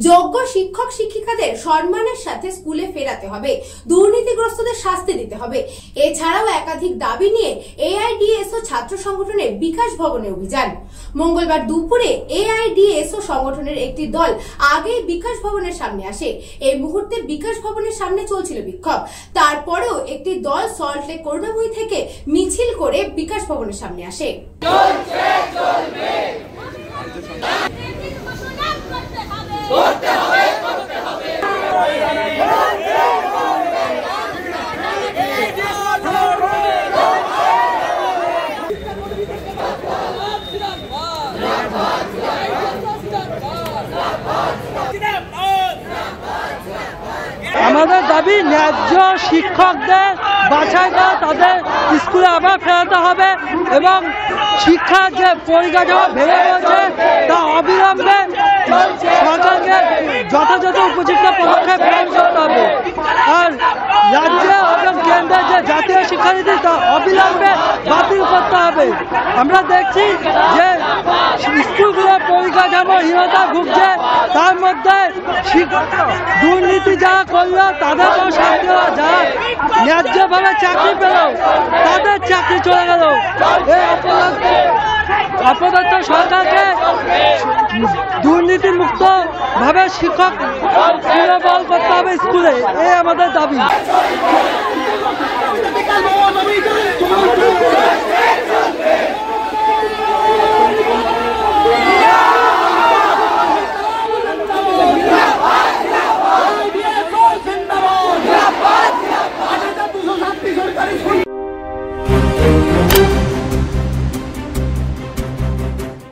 যোগ্য শিক্ষক শিক্ষিকাদের সম্মানের সাথে স্কুলে ফেরাতে হবে, দুর্নীতিগ্রস্তদের শাস্তি দিতে হবে। এছাড়াও একাধিক দাবি নিয়ে এআইডিএসও ছাত্র সংগঠনের বিকাশ ভবনে অভিযান। মঙ্গলবার দুপুরে এআইডিএসও সংগঠনের একটি দল আগে বিকাশ ভবনের সামনে আসে। এই মুহূর্তে বিকাশ ভবনের সামনে চলছিল বিক্ষোভ। তারপরেও একটি দল সল্টলেক করুণাময়ী থেকে মিছিল করে বিকাশ ভবনের সামনে আসে। আমাদের দাবি ন্যায্য শিক্ষকদের বাছাই করে তাদের স্কুলে আবার ফেরাতে হবে এবং শিক্ষার যে পরিকাঠামো ভেঙে পড়ছে তা অবিলম্বে সরকারকে যথাযথ উপযুক্ত পদক্ষেপ গ্রহণ করতে হবে। আর রাজ্যে এবং কেন্দ্রের যে জাতীয় শিক্ষানীতি তা অবিলম্বে বাতিল করতে হবে। আমরা দেখছি যে স্কুলগুলোর পরিকাঠামোহীনতা ভুগছে, তার মধ্যে দুর্নীতি যারা করলো তাদেরও শাস্তি হলো, যারা ন্যায্যভাবে চাকরি পেল তাদের চাকরি চলে গেল। এই অপদস্থ সরকারকে দুর্নীতিমুক্ত ভাবে শিক্ষক পুনর্বহাল করতে হবে স্কুলে, এই আমাদের দাবি।